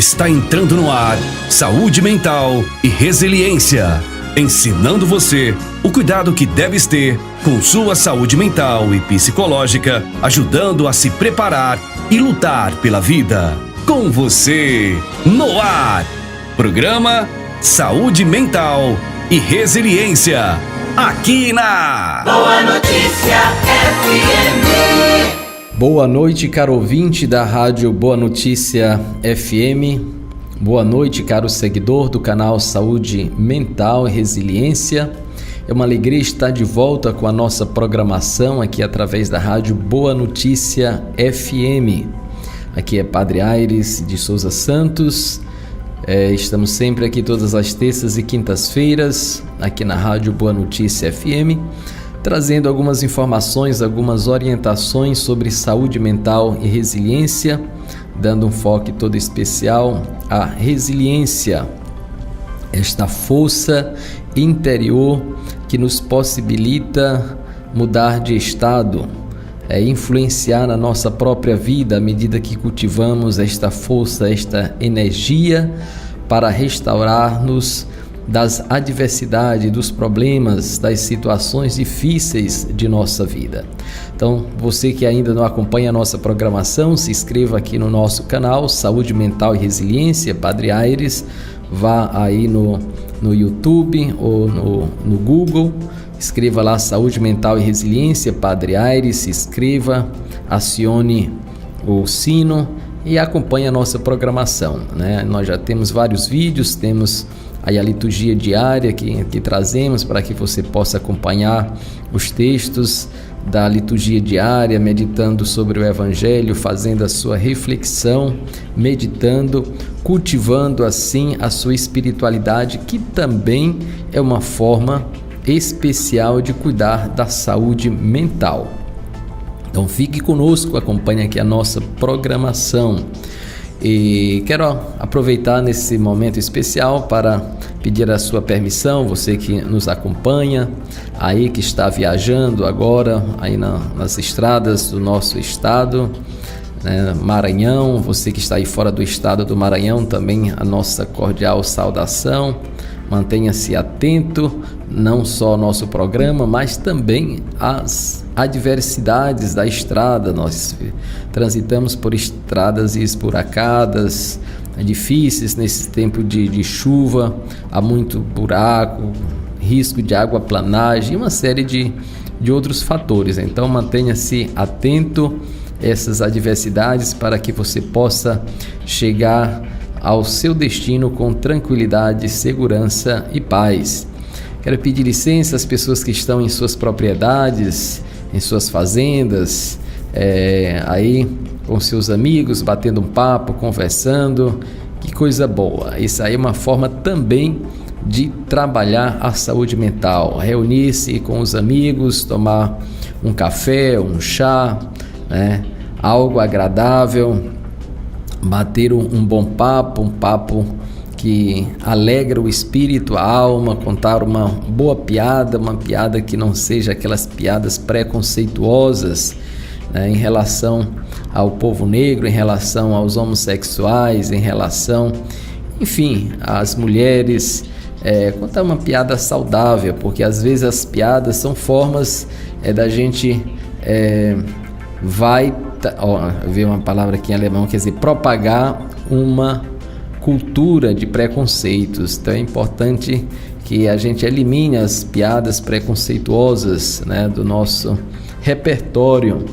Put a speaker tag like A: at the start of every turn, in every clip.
A: Está entrando no ar Saúde Mental e Resiliência, ensinando você o cuidado que deves ter com sua saúde mental e psicológica, ajudando a se preparar e lutar pela vida. Com você, no ar, programa Saúde Mental e Resiliência, aqui na
B: Boa Notícia FM.
C: Boa noite, caro ouvinte da Rádio Boa Notícia FM. Boa noite, caro seguidor do canal Saúde Mental e Resiliência. É uma alegria estar de volta com a nossa programação aqui através da Rádio Boa Notícia FM. Aqui é Padre Aires de Souza Santos. Estamos sempre aqui todas as terças e quintas-feiras, aqui na Rádio Boa Notícia FM, trazendo algumas informações, algumas orientações sobre saúde mental e resiliência, dando um foco todo especial à resiliência, esta força interior que nos possibilita mudar de estado, influenciar na nossa própria vida à medida que cultivamos esta força, esta energia para restaurar-nos das adversidades, dos problemas, das situações difíceis de nossa vida. Então, você que ainda não acompanha a nossa programação, se inscreva aqui no nosso canal Saúde Mental e Resiliência, Padre Aires. Vá aí no YouTube ou no Google, escreva lá Saúde Mental e Resiliência, Padre Aires, se inscreva, acione o sino e acompanhe a nossa programação, né? Nós já temos vários vídeos, temos aí a liturgia diária que trazemos para que você possa acompanhar os textos da liturgia diária, meditando sobre o Evangelho, fazendo a sua reflexão, meditando, cultivando assim a sua espiritualidade, que também é uma forma especial de cuidar da saúde mental. Então fique conosco, acompanhe aqui a nossa programação. E quero aproveitar nesse momento especial para pedir a sua permissão, você que nos acompanha, aí que está viajando agora, aí nas estradas do nosso estado, né, Maranhão, você que está aí fora do estado do Maranhão, também a nossa cordial saudação. Mantenha-se atento, não só ao nosso programa, mas também às adversidades da estrada. Nós transitamos por estradas esburacadas, difíceis nesse tempo de chuva, há muito buraco, risco de aquaplanagem e uma série de outros fatores. Então mantenha-se atento a essas adversidades para que você possa chegar ao seu destino com tranquilidade, segurança e paz. Quero pedir licença às pessoas que estão em suas propriedades, em suas fazendas, aí com seus amigos, batendo um papo, conversando. Que coisa boa! Isso aí é uma forma também de trabalhar a saúde mental. Reunir-se com os amigos, tomar um café, um chá, né? Algo agradável, bater um bom papo, um papo que alegra o espírito, a alma, contar uma boa piada, uma piada que não seja aquelas piadas preconceituosas, né, em relação ao povo negro, em relação aos homossexuais, em relação, enfim, às mulheres. Contar uma piada saudável, porque às vezes as piadas são formas da gente ver uma palavra aqui em alemão, quer dizer, propagar uma cultura de preconceitos. Então é importante que a gente elimine as piadas preconceituosas, né, do nosso repertório,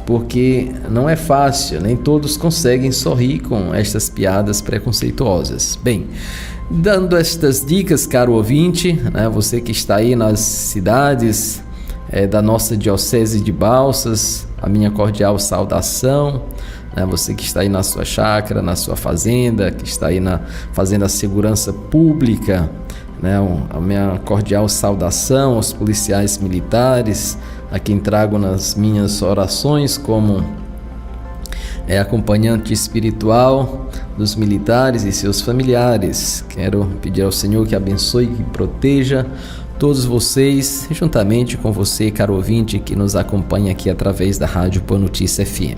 C: porque não é fácil, nem todos conseguem sorrir com estas piadas preconceituosas. Bem, dando estas dicas, caro ouvinte, né, você que está aí nas cidades da nossa Diocese de Balsas, a minha cordial saudação, né? Você que está aí na sua chácara, na sua fazenda, que está aí fazendo a segurança pública, né? A minha cordial saudação aos policiais militares, a quem trago nas minhas orações como acompanhante espiritual dos militares e seus familiares. Quero pedir ao Senhor que abençoe e que proteja todos vocês, juntamente com você, caro ouvinte, que nos acompanha aqui através da Rádio Boa Notícia FM.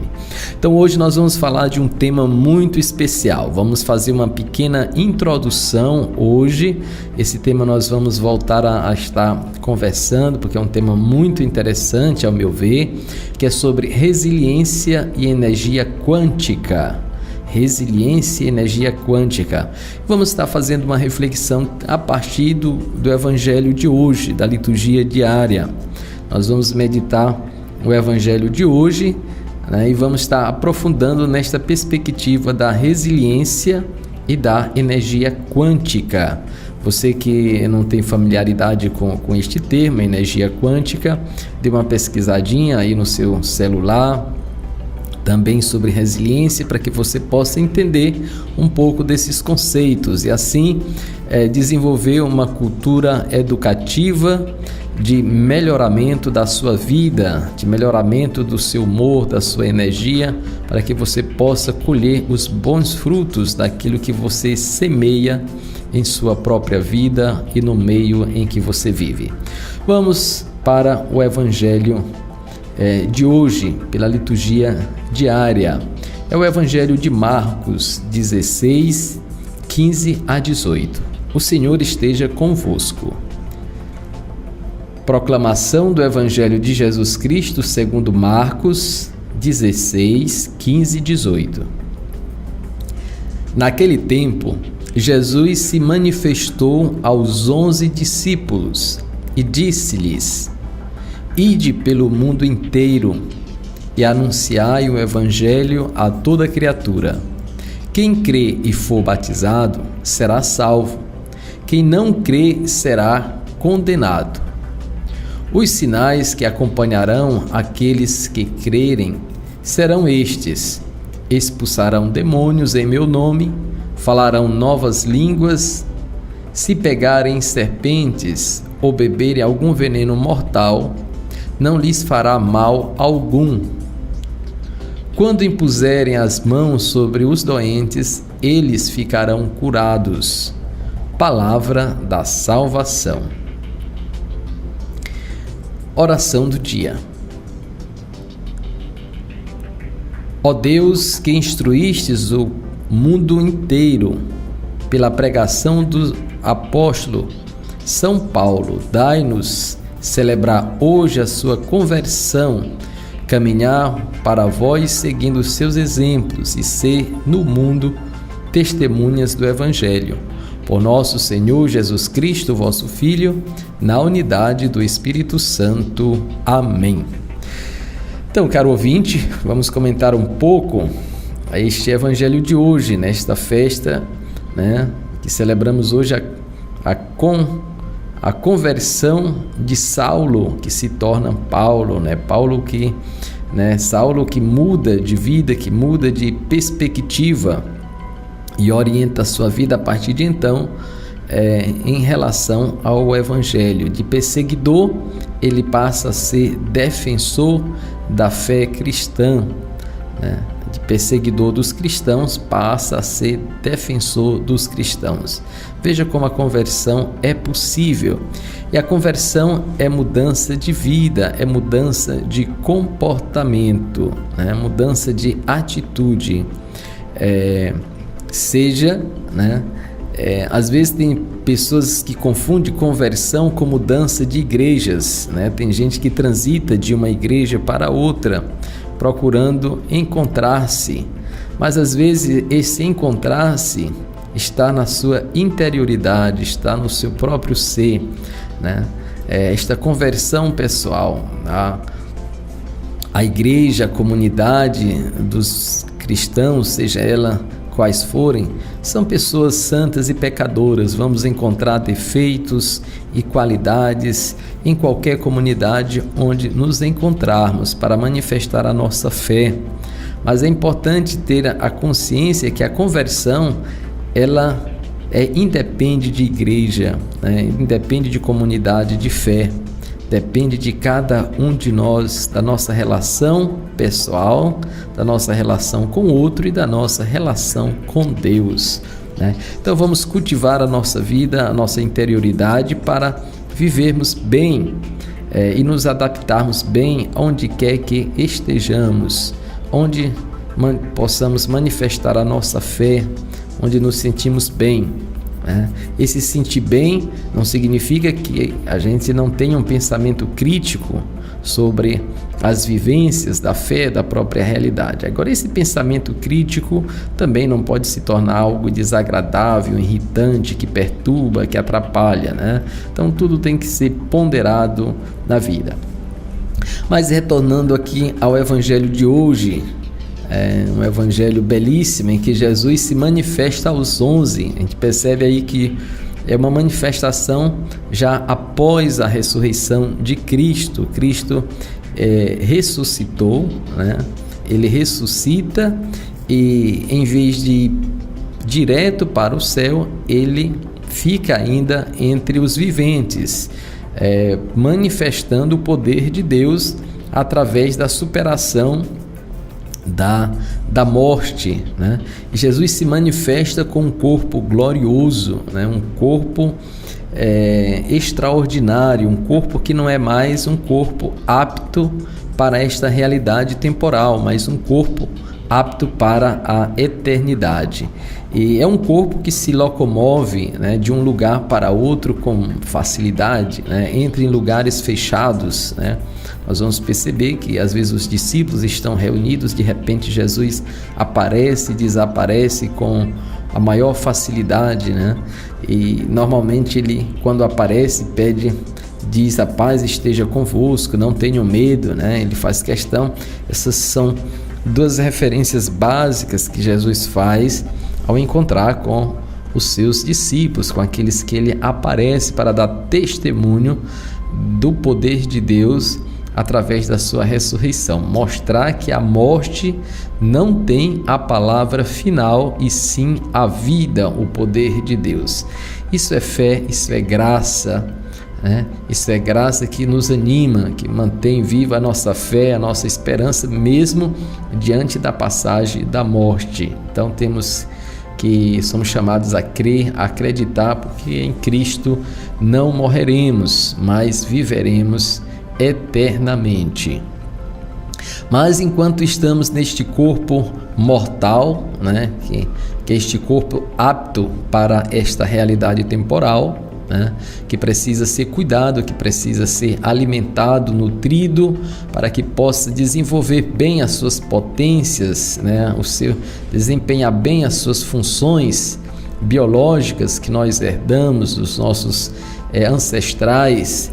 C: Então hoje nós vamos falar de um tema muito especial. Vamos fazer uma pequena introdução hoje. Esse tema nós vamos voltar a estar conversando, porque é um tema muito interessante, ao meu ver, que é sobre resiliência e energia quântica. Resiliência e energia quântica. Vamos estar fazendo uma reflexão a partir do Evangelho de hoje, da liturgia diária. Nós vamos meditar o Evangelho de hoje, e vamos estar aprofundando nesta perspectiva da resiliência e da energia quântica. Você que não tem familiaridade com este termo, energia quântica, dê uma pesquisadinha aí no seu celular, também sobre resiliência, para que você possa entender um pouco desses conceitos e assim desenvolver uma cultura educativa de melhoramento da sua vida, de melhoramento do seu humor, da sua energia, para que você possa colher os bons frutos daquilo que você semeia em sua própria vida e no meio em que você vive. Vamos para o Evangelho de hoje, pela liturgia diária. É o Evangelho de Marcos 16, 15 a 18. O Senhor esteja convosco. Proclamação do Evangelho de Jesus Cristo segundo Marcos 16, 15 e 18. Naquele tempo, Jesus se manifestou aos 11 discípulos e disse-lhes: Ide pelo mundo inteiro e anunciai o Evangelho a toda criatura. Quem crê e for batizado será salvo. Quem não crê será condenado. Os sinais que acompanharão aqueles que crerem serão estes: expulsarão demônios em meu nome, falarão novas línguas, se pegarem serpentes ou beberem algum veneno mortal, não lhes fará mal algum. Quando impuserem as mãos sobre os doentes, eles ficarão curados. Palavra da salvação. Oração do dia. Ó Deus, que instruístes o mundo inteiro pela pregação do apóstolo São Paulo, dai-nos celebrar hoje a sua conversão, caminhar para vós seguindo os seus exemplos e ser no mundo testemunhas do Evangelho. Por nosso Senhor Jesus Cristo, vosso Filho, na unidade do Espírito Santo. Amém. Então, caro ouvinte, vamos comentar um pouco este Evangelho de hoje, nesta festa, que celebramos hoje a conversão de Saulo, que se torna Paulo, Saulo que muda de vida, que muda de perspectiva e orienta a sua vida a partir de então em relação ao Evangelho. De perseguidor, ele passa a ser defensor da fé cristã, de perseguidor dos cristãos, passa a ser defensor dos cristãos. Veja como a conversão é possível. E a conversão é mudança de vida, é mudança de comportamento, mudança de atitude. Às vezes tem pessoas que confundem conversão com mudança de igrejas, Tem gente que transita de uma igreja para outra, procurando encontrar-se, mas às vezes esse encontrar-se está na sua interioridade, está no seu próprio ser, esta conversão pessoal, a igreja, a comunidade dos cristãos, seja ela quais forem, são pessoas santas e pecadoras. Vamos encontrar defeitos e qualidades em qualquer comunidade onde nos encontrarmos para manifestar a nossa fé. Mas é importante ter a consciência que a conversão, ela independe de igreja, independe de comunidade de fé. Depende de cada um de nós, da nossa relação pessoal, da nossa relação com o outro e da nossa relação com Deus, Então vamos cultivar a nossa vida, a nossa interioridade para vivermos bem e nos adaptarmos bem onde quer que estejamos, onde possamos manifestar a nossa fé, onde nos sentimos bem. Esse sentir bem não significa que a gente não tenha um pensamento crítico sobre as vivências da fé, da própria realidade. Agora, esse pensamento crítico também não pode se tornar algo desagradável, irritante, que perturba, que atrapalha, Então, tudo tem que ser ponderado na vida. Mas retornando aqui ao evangelho de hoje, um evangelho belíssimo em que Jesus se manifesta aos 11. A gente percebe aí que é uma manifestação já após a ressurreição de Cristo. Cristo ressuscitou, Ele ressuscita e em vez de ir direto para o céu, ele fica ainda entre os viventes, manifestando o poder de Deus através da superação da morte, E Jesus se manifesta com um corpo glorioso, um corpo extraordinário, um corpo que não é mais um corpo apto para esta realidade temporal, mas um corpo apto para a eternidade. E é um corpo que se locomove de um lugar para outro com facilidade, entra em lugares fechados, Nós vamos perceber que às vezes os discípulos estão reunidos, de repente Jesus aparece e desaparece com a maior facilidade, E normalmente ele, quando aparece, diz: a paz esteja convosco, não tenham medo, Ele faz questão. Essas são duas referências básicas que Jesus faz ao encontrar com os seus discípulos, com aqueles que ele aparece para dar testemunho do poder de Deus através da sua ressurreição, mostrar que a morte não tem a palavra final e sim a vida, o poder de Deus. Isso é fé, isso é graça, Isso é graça que nos anima, que mantém viva a nossa fé, a nossa esperança, mesmo diante da passagem da morte. Então somos chamados a crer, a acreditar, porque em Cristo não morreremos, mas viveremos eternamente. Mas enquanto estamos neste corpo mortal, que é este corpo apto para esta realidade temporal, que precisa ser cuidado, que precisa ser alimentado, nutrido, para que possa desenvolver bem as suas potências, desempenhar bem as suas funções biológicas que nós herdamos dos nossos ancestrais,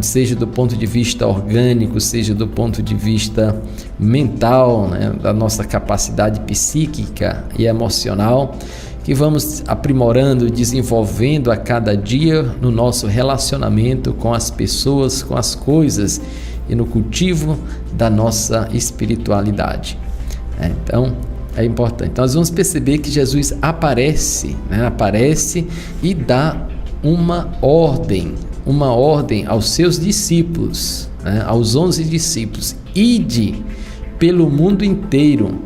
C: seja do ponto de vista orgânico, seja do ponto de vista mental, da nossa capacidade psíquica e emocional, que vamos aprimorando, desenvolvendo a cada dia no nosso relacionamento com as pessoas, com as coisas e no cultivo da nossa espiritualidade. Então, é importante. Então, nós vamos perceber que Jesus aparece e dá uma ordem aos seus discípulos, aos 11 discípulos: ide pelo mundo inteiro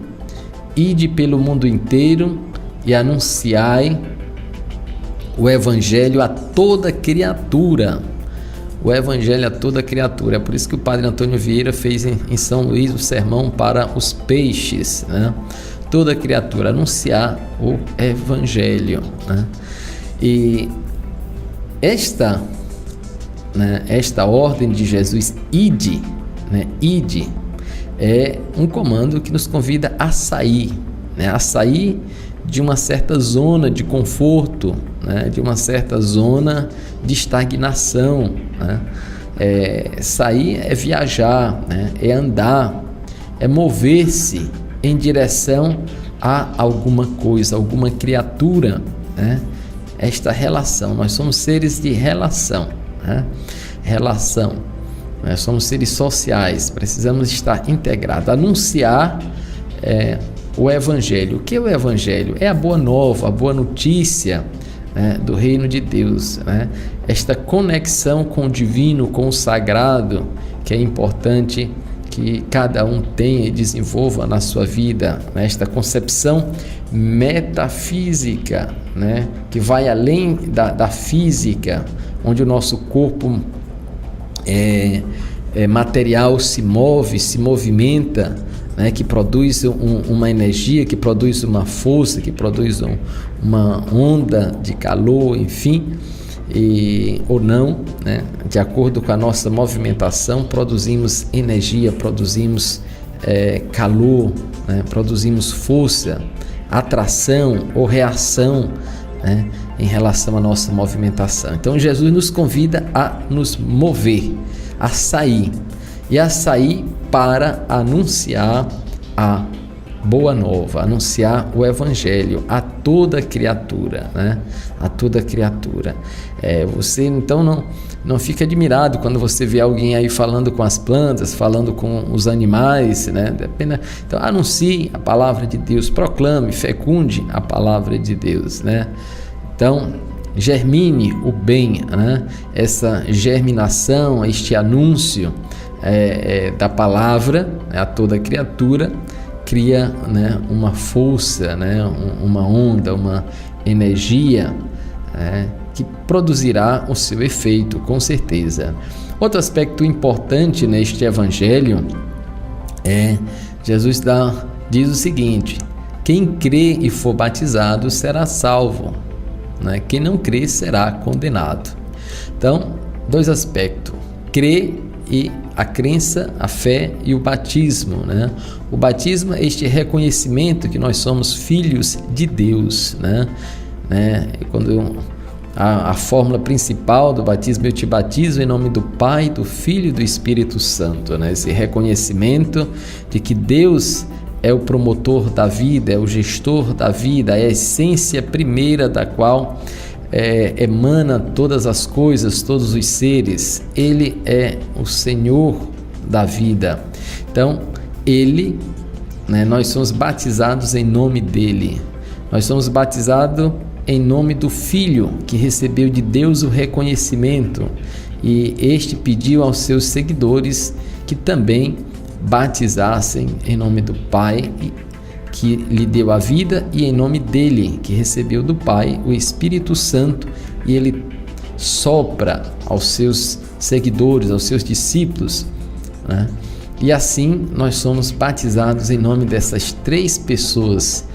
C: e anunciai o evangelho a toda criatura. O evangelho a toda criatura. É por isso que o padre Antônio Vieira fez em São Luís o sermão para os peixes, Toda criatura, anunciar o evangelho, E esta ordem de Jesus, ide, é um comando que nos convida a sair, a sair de uma certa zona de conforto, de uma certa zona de estagnação. Sair é viajar, é andar, é mover-se em direção a alguma coisa, alguma criatura. Esta relação, nós somos seres de relação, nós somos seres sociais, precisamos estar integrados, anunciar o Evangelho. O que é o Evangelho? É a boa nova, a boa notícia do reino de Deus, Esta conexão com o divino, com o sagrado, que é importante que cada um tenha e desenvolva na sua vida, né, esta concepção metafísica, né, que vai além da física, onde o nosso corpo material se move, se movimenta, né, que produz uma energia, que produz uma força, que produz uma onda de calor, enfim, ou não, né, de acordo com a nossa movimentação, produzimos energia, produzimos calor, né, produzimos força, atração ou reação, né, em relação à nossa movimentação. Então Jesus nos convida a nos mover, a sair para anunciar a boa nova, anunciar o evangelho a toda criatura, né? A toda criatura. Você então não fica admirado quando você vê alguém aí falando com as plantas, falando com os animais, né? Então anuncie a palavra de Deus, proclame, fecunde a palavra de Deus, né? Então germine o bem, né? Essa germinação, este anúncio da palavra, né, a toda criatura, cria, né, uma força, né, uma onda, uma energia, que produzirá o seu efeito, com certeza. Outro aspecto importante neste evangelho Jesus diz o seguinte: quem crê e for batizado será salvo, né? Quem não crê será condenado. Então, dois aspectos: crer e a crença, a fé e o batismo, né? O batismo é este reconhecimento que nós somos filhos de Deus, né? Quando a fórmula principal do batismo: eu te batizo em nome do Pai, do Filho e do Espírito Santo, né? Esse reconhecimento de que Deus é o promotor da vida, é o gestor da vida, é a essência primeira da qual emana todas as coisas, todos os seres. Ele é o Senhor da vida. Então, Ele, né, nós somos batizados em nome dEle. Nós somos batizados em nome do Filho, que recebeu de Deus o reconhecimento, e este pediu aos seus seguidores que também batizassem em nome do Pai, que lhe deu a vida, e em nome dele, que recebeu do Pai o Espírito Santo, e ele sopra aos seus seguidores, aos seus discípulos, né? E assim nós somos batizados em nome dessas três pessoas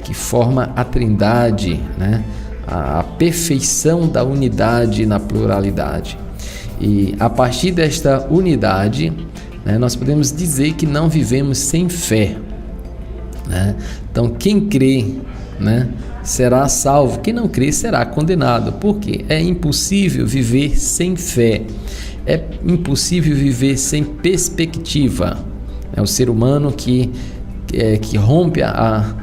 C: que formam a Trindade, né? A perfeição da unidade na pluralidade. E a partir desta unidade, né, nós podemos dizer que não vivemos sem fé, né? Então, quem crê, né, será salvo, quem não crê será condenado. Por quê? É impossível viver sem fé, é impossível viver sem perspectiva. É o ser humano que rompe a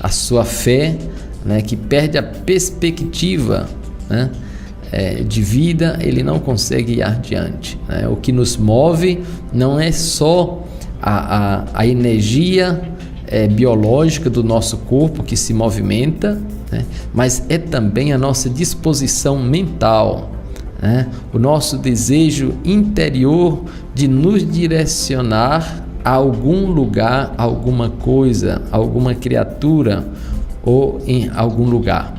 C: sua fé, né, que perde a perspectiva, né, de vida, ele não consegue ir adiante, né? O que nos move não é só a energia biológica do nosso corpo que se movimenta, né? Mas é também a nossa disposição mental, né? O nosso desejo interior de nos direcionar a algum lugar, alguma coisa, alguma criatura ou em algum lugar.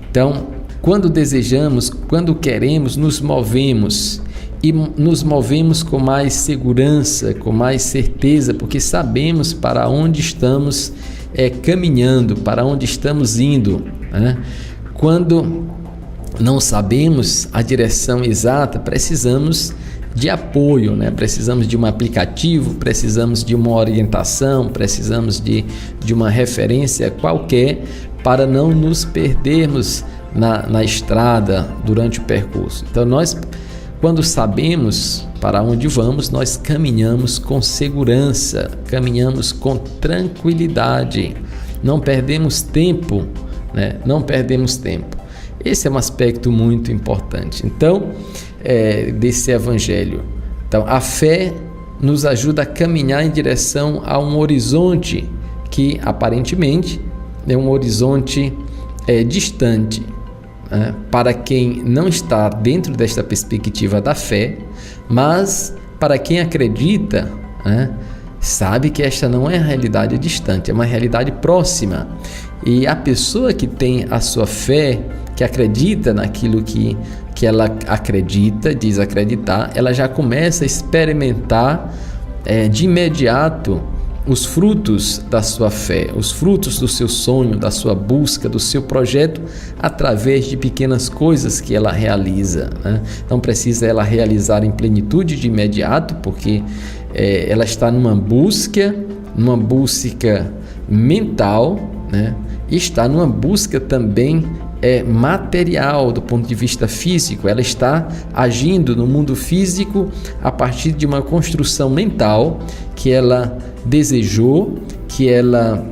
C: Então, quando desejamos, quando queremos, nos movemos, e nos movemos com mais segurança, com mais certeza, porque sabemos para onde estamos caminhando, para onde estamos indo, né? Quando não sabemos a direção exata, precisamos de apoio, né? Precisamos de um aplicativo, precisamos de uma orientação, precisamos de uma referência qualquer para não nos perdermos na estrada durante o percurso. Então nós, quando sabemos para onde vamos, nós caminhamos com segurança, caminhamos com tranquilidade, não perdemos tempo, né? Não perdemos tempo. Esse é um aspecto muito importante, então, desse evangelho. Então, a fé nos ajuda a caminhar em direção a um horizonte que, aparentemente, é um horizonte distante, né, para quem não está dentro desta perspectiva da fé, mas para quem acredita, né, sabe que esta não é a realidade distante, é uma realidade próxima. E a pessoa que tem a sua fé, que acredita naquilo que ela acredita, diz acreditar, ela já começa a experimentar de imediato os frutos da sua fé, os frutos do seu sonho, da sua busca, do seu projeto, através de pequenas coisas que ela realiza, né? Não precisa ela realizar em plenitude de imediato, porque ela está numa busca mental, né? E está numa busca também material do ponto de vista físico. Ela está agindo no mundo físico a partir de uma construção mental que ela desejou, que ela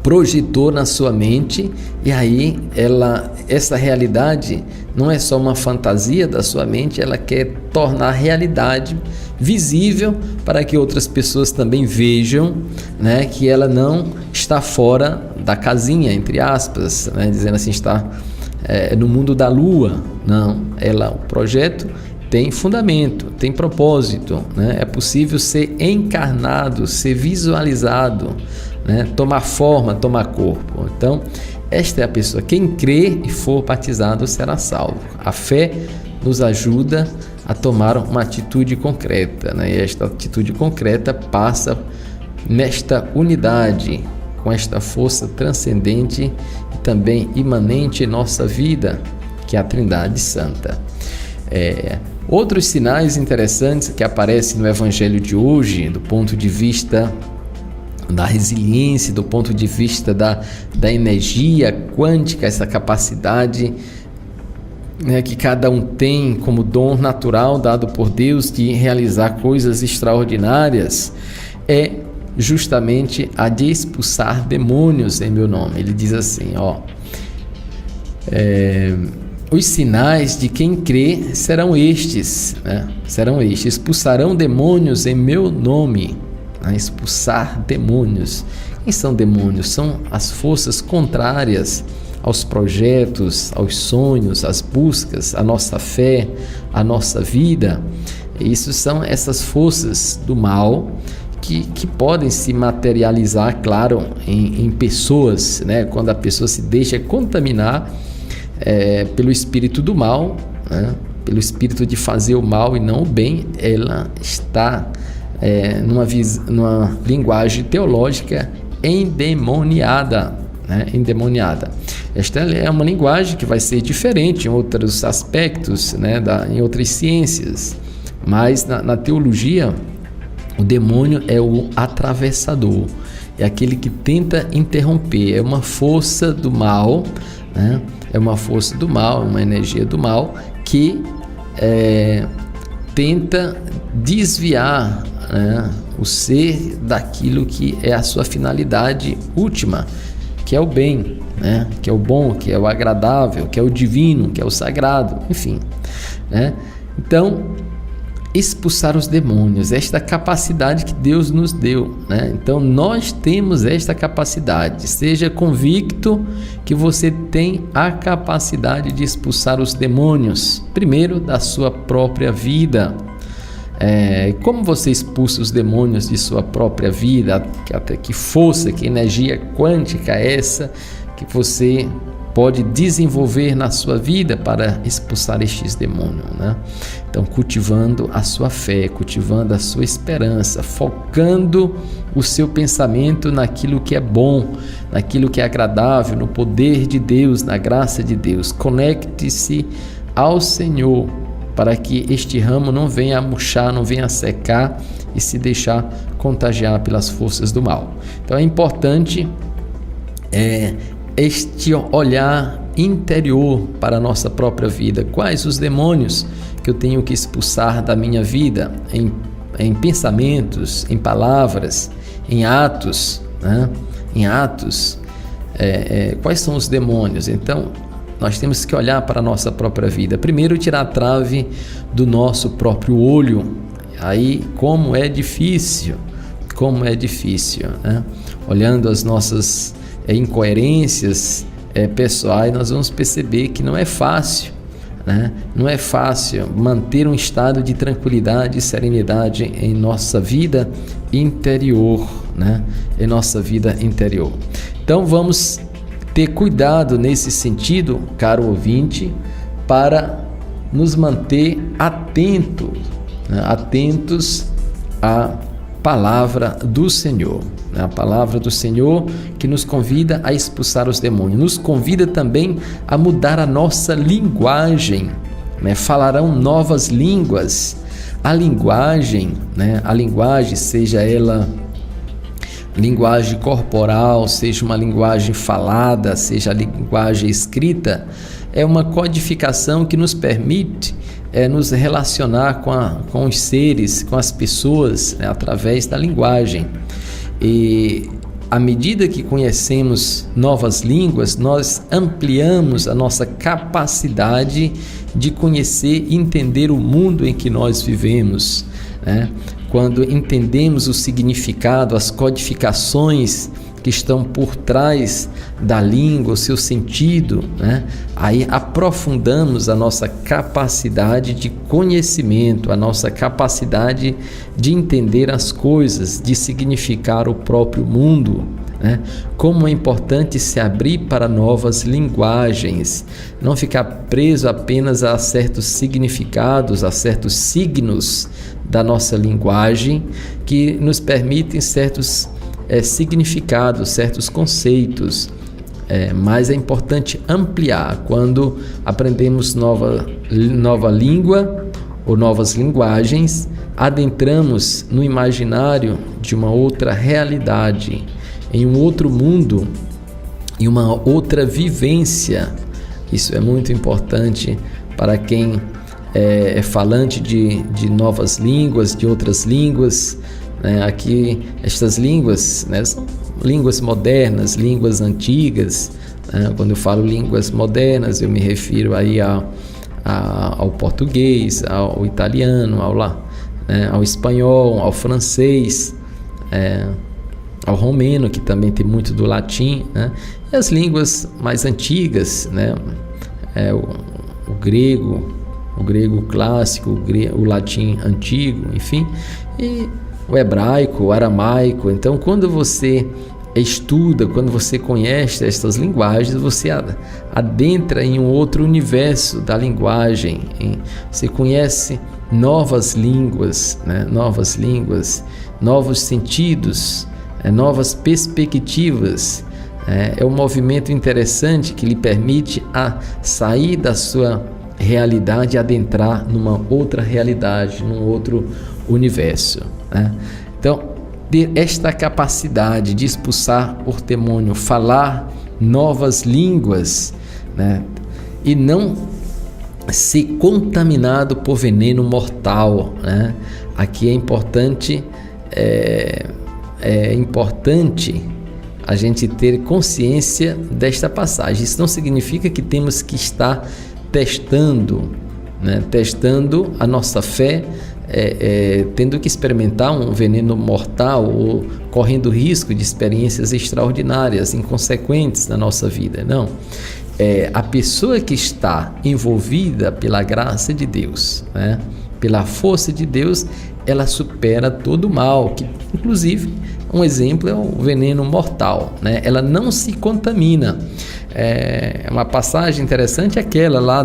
C: projetou na sua mente, e aí essa realidade não é só uma fantasia da sua mente, ela quer tornar realidade visível para que outras pessoas também vejam, né, que ela não está fora da casinha, entre aspas, né, dizendo assim, está no mundo da lua. Não, o projeto tem fundamento, tem propósito, né? É possível ser encarnado, ser visualizado, né? Tomar forma, tomar corpo. Então, esta é a pessoa. Quem crê e for batizado será salvo. A fé nos ajuda a tomar uma atitude concreta, né? E esta atitude concreta passa nesta unidade, com esta força transcendente e também imanente em nossa vida, que é a Trindade Santa. Outros sinais interessantes que aparecem no Evangelho de hoje, do ponto de vista da resiliência, do ponto de vista da energia quântica, essa capacidade, né, que cada um tem como dom natural dado por Deus de realizar coisas extraordinárias, é justamente a de expulsar demônios em meu nome. Ele diz assim, os sinais de quem crê serão estes, né? Serão estes: expulsarão demônios em meu nome. Expulsar demônios. Quem são demônios? São as forças contrárias aos projetos, aos sonhos, às buscas, à nossa fé, à nossa vida. Isso são essas forças do mal que podem se materializar, claro, em pessoas, né? Quando a pessoa se deixa contaminar pelo espírito do mal, né? Pelo espírito de fazer o mal e não o bem, ela está numa linguagem teológica endemoniada, né? Endemoniada. Esta é uma linguagem que vai ser diferente em outros aspectos, né? Em outras ciências, mas na teologia o demônio é o atravessador, é aquele que tenta interromper, é uma força do mal, né? É uma força do mal, uma energia do mal que tenta desviar, né, o ser daquilo que é a sua finalidade última, que é o bem, né? Que é o bom, que é o agradável, que é o divino, que é o sagrado, enfim, né? Então, expulsar os demônios, esta capacidade que Deus nos deu, né? Então nós temos esta capacidade. Seja convicto que você tem a capacidade de expulsar os demônios, primeiro da sua própria vida. Como você expulsa os demônios de sua própria vida? Que força, que energia quântica é essa que você pode desenvolver na sua vida para expulsar estes demônios, né? Então, cultivando a sua fé, cultivando a sua esperança, focando o seu pensamento naquilo que é bom, naquilo que é agradável, no poder de Deus, na graça de Deus. Conecte-se ao Senhor para que este ramo não venha a murchar, não venha a secar e se deixar contagiar pelas forças do mal. Então, é importante este olhar interior para a nossa própria vida. Quais os demônios que eu tenho que expulsar da minha vida, em pensamentos, em palavras, em atos, né? Em atos, quais são os demônios? Então, nós temos que olhar para a nossa própria vida. Primeiro, tirar a trave do nosso próprio olho. Aí, como é difícil, né? Olhando as nossas incoerências pessoais, nós vamos perceber que não é fácil, né? Não é fácil manter um estado de tranquilidade e serenidade em nossa vida interior, né? Em nossa vida interior. Então vamos ter cuidado nesse sentido, caro ouvinte, para nos manter atentos, né? Atentos à palavra do Senhor. A palavra do Senhor que nos convida a expulsar os demônios, nos convida também a mudar a nossa linguagem, né? Falarão novas línguas. A linguagem, né? A linguagem, seja ela linguagem corporal, seja uma linguagem falada, seja a linguagem escrita, é uma codificação que nos permite nos relacionar com os seres, com as pessoas, né? Através da linguagem. E à medida que conhecemos novas línguas, nós ampliamos a nossa capacidade de conhecer e entender o mundo em que nós vivemos, né? Quando entendemos o significado, as codificações que estão por trás da língua, o seu sentido, né? Aí aprofundamos a nossa capacidade de conhecimento, a nossa capacidade de entender as coisas, de significar o próprio mundo, né? Como é importante se abrir para novas linguagens, não ficar preso apenas a certos significados, a certos signos da nossa linguagem que nos permitem certos significados, certos conceitos, mas é importante ampliar. Quando aprendemos nova língua ou novas linguagens, adentramos no imaginário de uma outra realidade, em um outro mundo, em uma outra vivência. Isso é muito importante para quem é falante de novas línguas, de outras línguas. Aqui, estas línguas, né, são línguas modernas, línguas antigas. Quando eu falo línguas modernas, eu me refiro aí ao português, ao italiano, ao espanhol, ao francês, ao romeno, que também tem muito do latim, né? E as línguas mais antigas, né? O grego clássico, o latim antigo, enfim, e o hebraico, o aramaico. Então, quando você estuda, quando você conhece estas linguagens, você adentra em um outro universo da linguagem, você conhece novas línguas, né? Novas línguas, novos sentidos, novas perspectivas. É um movimento interessante que lhe permite sair da sua realidade e adentrar numa outra realidade, num outro universo, né? Então, ter esta capacidade de expulsar o demônio, falar novas línguas, né? E não ser contaminado por veneno mortal, né? Aqui é importante a gente ter consciência desta passagem. Isso não significa que temos que estar testando, né? Testando a nossa fé, tendo que experimentar um veneno mortal ou correndo risco de experiências extraordinárias, inconsequentes na nossa vida. Não. A pessoa que está envolvida pela graça de Deus, né? Pela força de Deus, ela supera todo o mal, que inclusive um exemplo é o veneno mortal, né? Ela não se contamina. Uma passagem interessante é aquela lá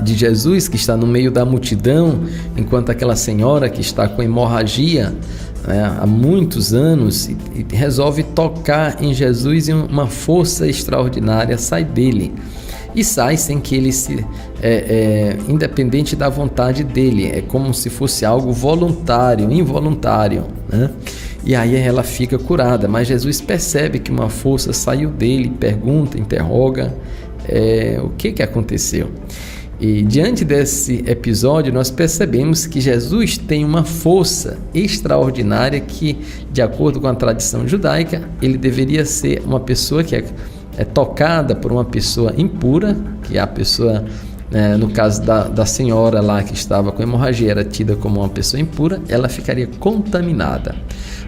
C: de Jesus, que está no meio da multidão, enquanto aquela senhora que está com hemorragia, né, há muitos anos, e resolve tocar em Jesus, e uma força extraordinária sai dele. E sai sem que ele independente da vontade dele, é como se fosse algo voluntário, involuntário, né? E aí ela fica curada, mas Jesus percebe que uma força saiu dele, pergunta, interroga, o que aconteceu. E diante desse episódio nós percebemos que Jesus tem uma força extraordinária que, de acordo com a tradição judaica, ele deveria ser uma pessoa que é tocada por uma pessoa impura, que é a pessoa, no caso da senhora lá que estava com hemorragia, era tida como uma pessoa impura, ela ficaria contaminada.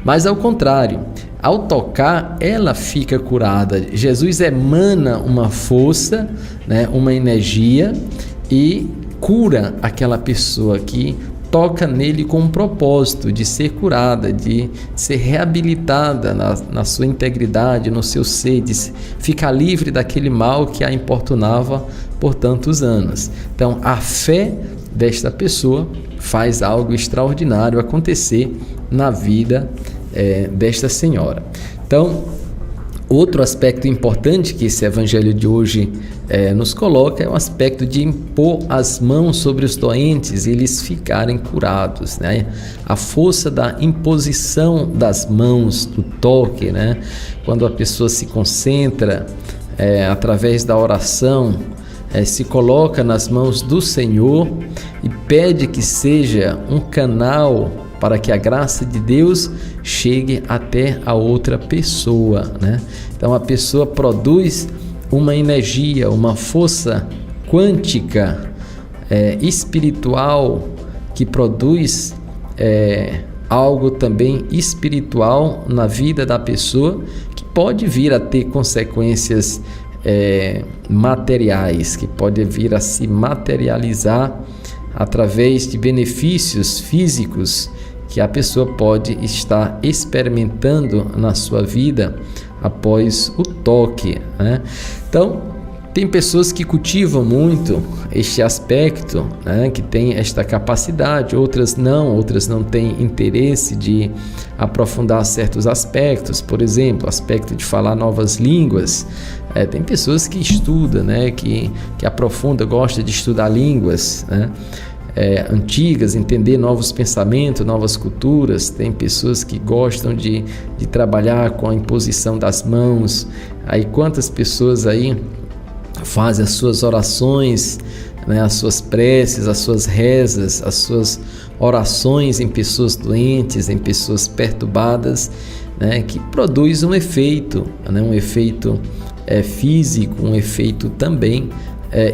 C: Mas ao contrário, ao tocar, ela fica curada. Jesus emana uma força, né, uma energia, e cura aquela pessoa que toca nele com um propósito de ser curada, de ser reabilitada na sua integridade, no seu ser, de ficar livre daquele mal que a importunava por tantos anos. Então, a fé desta pessoa faz algo extraordinário acontecer na vida desta senhora. Então, outro aspecto importante que esse evangelho de hoje nos coloca é o aspecto de impor as mãos sobre os doentes e eles ficarem curados, né? A força da imposição das mãos, do toque, né? Quando a pessoa se concentra através da oração, se coloca nas mãos do Senhor e pede que seja um canal para que a graça de Deus chegue até a outra pessoa, né? Então a pessoa produz uma energia, uma força quântica, espiritual, que produz algo também espiritual na vida da pessoa, que pode vir a ter consequências materiais, que pode vir a se materializar através de benefícios físicos que a pessoa pode estar experimentando na sua vida após o toque, né? Então, tem pessoas que cultivam muito este aspecto, né, que tem esta capacidade, outras não têm interesse de aprofundar certos aspectos, por exemplo, o aspecto de falar novas línguas. Tem pessoas que estudam, né, que aprofundam, gostam de estudar línguas, né, antigas, entender novos pensamentos, novas culturas. Tem pessoas que gostam de trabalhar com a imposição das mãos. Aí quantas pessoas aí fazem as suas orações, né, as suas preces, as suas rezas, as suas orações em pessoas doentes, em pessoas perturbadas, né, que produz um efeito, né, um efeito físico, um efeito também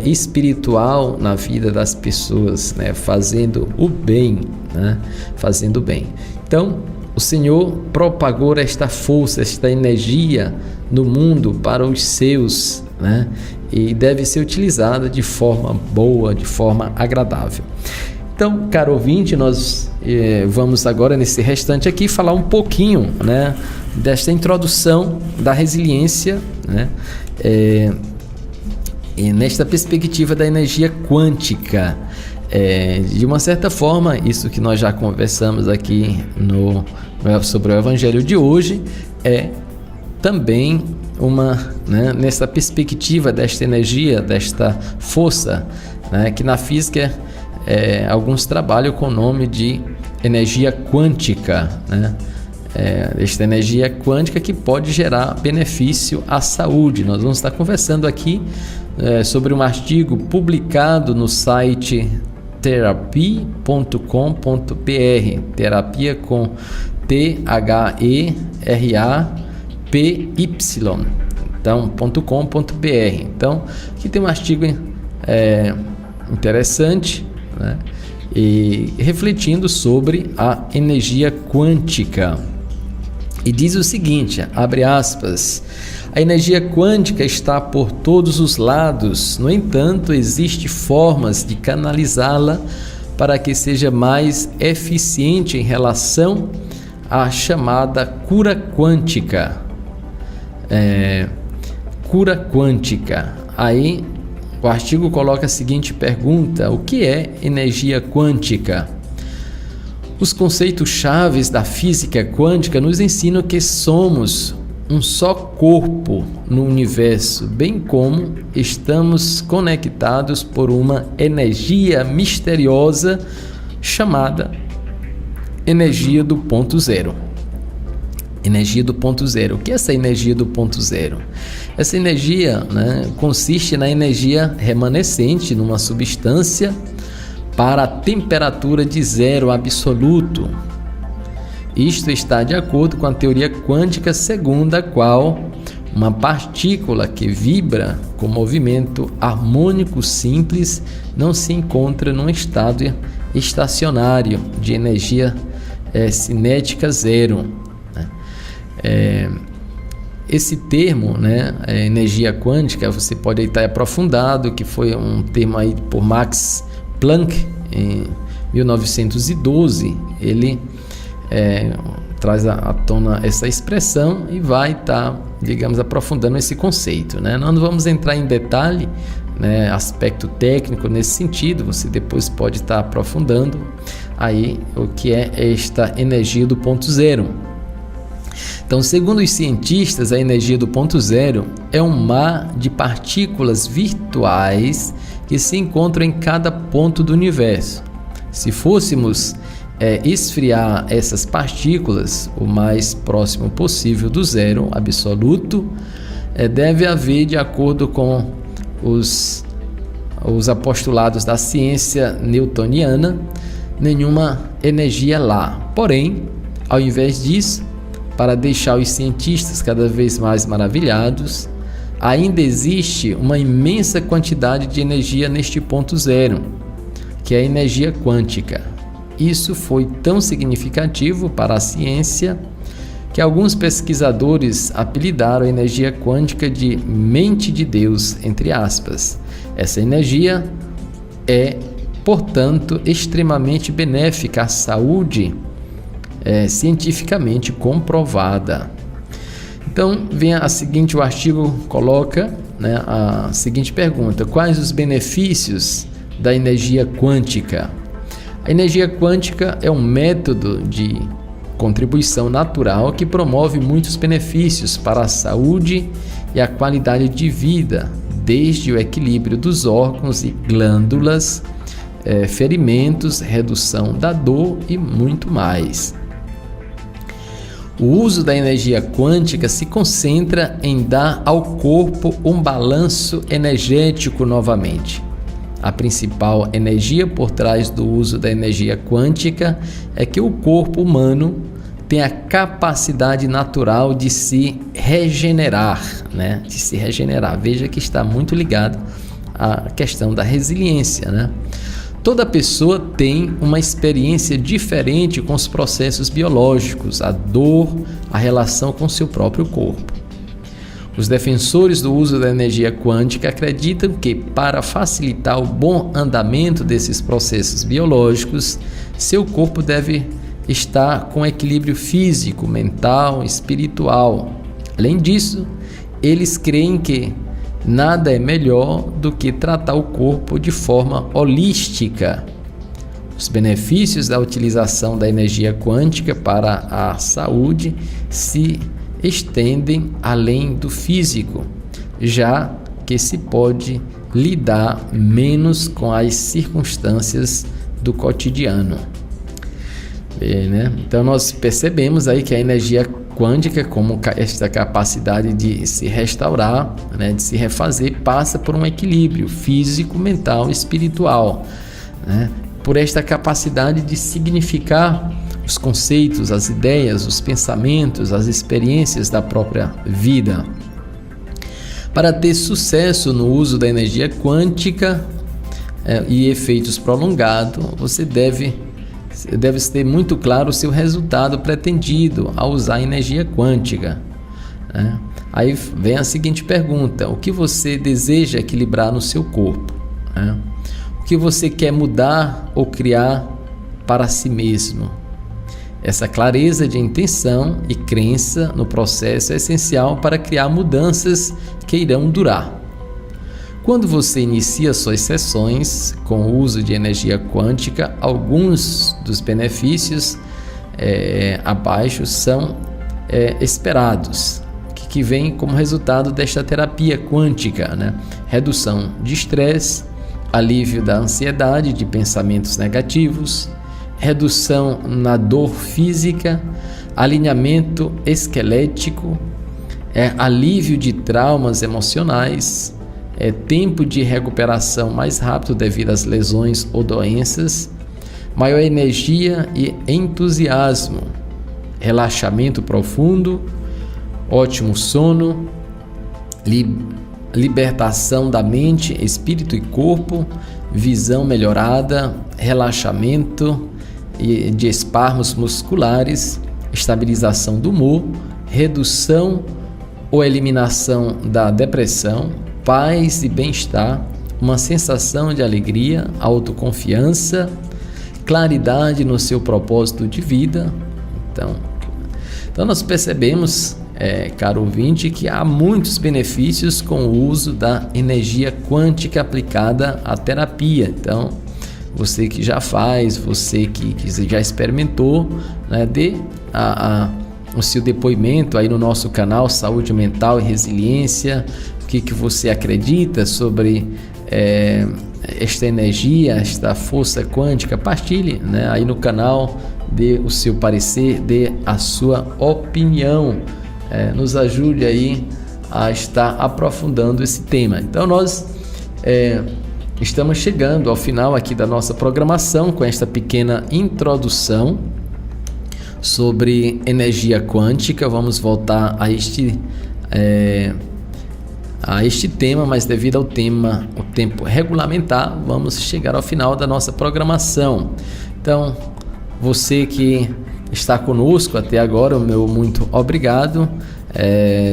C: espiritual na vida das pessoas, né, fazendo o bem, né, fazendo o bem. Então, o Senhor propagou esta força, esta energia no mundo para os seus, né, e deve ser utilizada de forma boa, de forma agradável. Então, caro ouvinte, nós vamos agora nesse restante aqui falar um pouquinho, né, desta introdução da resiliência, né, e nesta perspectiva da energia quântica. De uma certa forma, isso que nós já conversamos aqui sobre o Evangelho de hoje é também nessa perspectiva desta energia, desta força, né, que na física alguns trabalham com o nome de energia quântica, né? Esta energia quântica que pode gerar benefício à saúde. Nós vamos estar conversando aqui sobre um artigo publicado no site therapy.com.br, terapia com THERAPY, então .com.br. Então aqui tem um artigo interessante, né, e refletindo sobre a energia quântica. E diz o seguinte, abre aspas: a energia quântica está por todos os lados, no entanto, existem formas de canalizá-la para que seja mais eficiente em relação à chamada cura quântica. Cura quântica. Aí o artigo coloca a seguinte pergunta: o que é energia quântica? Os conceitos chaves da física quântica nos ensinam que somos um só corpo no universo, bem como estamos conectados por uma energia misteriosa chamada energia do ponto zero. Energia do ponto zero. O que é essa energia do ponto zero? Essa energia, né, consiste na energia remanescente numa substância para a temperatura de zero absoluto. Isto está de acordo com a teoria quântica, segundo a qual uma partícula que vibra com movimento harmônico simples não se encontra num estado estacionário de energia cinética zero. Esse termo, né, energia quântica, você pode estar aprofundado, que foi um termo aí por Max Planck em 1912. Ele traz à tona essa expressão e vai estar, digamos, aprofundando esse conceito, né? Nós não vamos entrar em detalhe, né, aspecto técnico nesse sentido. Você depois pode estar aprofundando aí o que é esta energia do ponto zero. Então, segundo os cientistas, a energia do ponto zero é um mar de partículas virtuais que se encontram em cada ponto do universo. Se fôssemos esfriar essas partículas o mais próximo possível do zero absoluto, deve haver, de acordo com os apostulados da ciência newtoniana, nenhuma energia lá. Porém, ao invés disso, para deixar os cientistas cada vez mais maravilhados, ainda existe uma imensa quantidade de energia neste ponto zero, que é a energia quântica. Isso foi tão significativo para a ciência que alguns pesquisadores apelidaram a energia quântica de mente de Deus, entre aspas. Essa energia é, portanto, extremamente benéfica à saúde, cientificamente comprovada. Então, o artigo coloca, né, a seguinte pergunta: quais os benefícios da energia quântica? A energia quântica é um método de contribuição natural que promove muitos benefícios para a saúde e a qualidade de vida, desde o equilíbrio dos órgãos e glândulas, ferimentos, redução da dor e muito mais. O uso da energia quântica se concentra em dar ao corpo um balanço energético novamente. A principal energia por trás do uso da energia quântica é que o corpo humano tem a capacidade natural de se regenerar, né? De se regenerar. Veja que está muito ligado à questão da resiliência, né? Toda pessoa tem uma experiência diferente com os processos biológicos, a dor, a relação com seu próprio corpo. Os defensores do uso da energia quântica acreditam que, para facilitar o bom andamento desses processos biológicos, seu corpo deve estar com equilíbrio físico, mental, espiritual. Além disso, eles creem que nada é melhor do que tratar o corpo de forma holística. Os benefícios da utilização da energia quântica para a saúde se estendem além do físico, já que se pode lidar menos com as circunstâncias do cotidiano. Então nós percebemos aí que a energia quântica, como esta capacidade de se restaurar, né, de se refazer, passa por um equilíbrio físico, mental e espiritual, né, por esta capacidade de significar os conceitos, as ideias, os pensamentos, as experiências da própria vida. Para ter sucesso no uso da energia quântica e efeitos prolongados, você deve ter muito claro o seu resultado pretendido ao usar a energia quântica, né? Aí vem a seguinte pergunta: o que você deseja equilibrar no seu corpo, né? O que você quer mudar ou criar para si mesmo? Essa clareza de intenção e crença no processo é essencial para criar mudanças que irão durar. Quando você inicia suas sessões com o uso de energia quântica, alguns dos benefícios abaixo são esperados, que vem como resultado desta terapia quântica, né? Redução de estresse, alívio da ansiedade, de pensamentos negativos, redução na dor física, alinhamento esquelético, alívio de traumas emocionais, tempo de recuperação mais rápido devido às lesões ou doenças, maior energia e entusiasmo, relaxamento profundo, ótimo sono, libertação da mente, espírito e corpo, visão melhorada, relaxamento de espasmos musculares, estabilização do humor, redução ou eliminação da depressão, paz e bem-estar, uma sensação de alegria, autoconfiança, claridade no seu propósito de vida. Então nós percebemos, caro ouvinte, que há muitos benefícios com o uso da energia quântica aplicada à terapia. Então, você que já faz, você que já experimentou, né, dê o seu depoimento aí no nosso canal Saúde Mental e Resiliência. O que você acredita sobre esta energia, esta força quântica? Partilhe, né, aí no canal, dê o seu parecer, dê a sua opinião, nos ajude aí a estar aprofundando esse tema. Então nós estamos chegando ao final aqui da nossa programação com esta pequena introdução sobre energia quântica. Vamos voltar a este tema, mas devido ao tema, o tempo regulamentar, vamos chegar ao final da nossa programação. Então, você que está conosco até agora, o meu muito obrigado.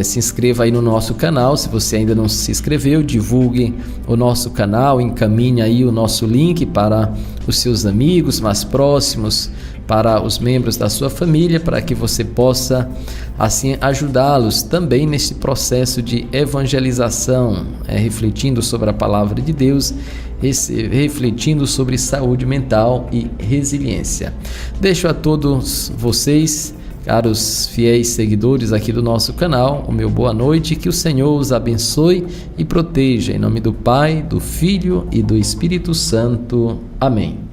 C: Se inscreva aí no nosso canal, se você ainda não se inscreveu, divulgue o nosso canal, encaminhe aí o nosso link para os seus amigos mais próximos, para os membros da sua família, para que você possa assim ajudá-los também nesse processo de evangelização, refletindo sobre a palavra de Deus, refletindo sobre saúde mental e resiliência. Deixo a todos vocês, caros fiéis seguidores aqui do nosso canal, o meu boa noite, que o Senhor os abençoe e proteja, em nome do Pai, do Filho e do Espírito Santo. Amém.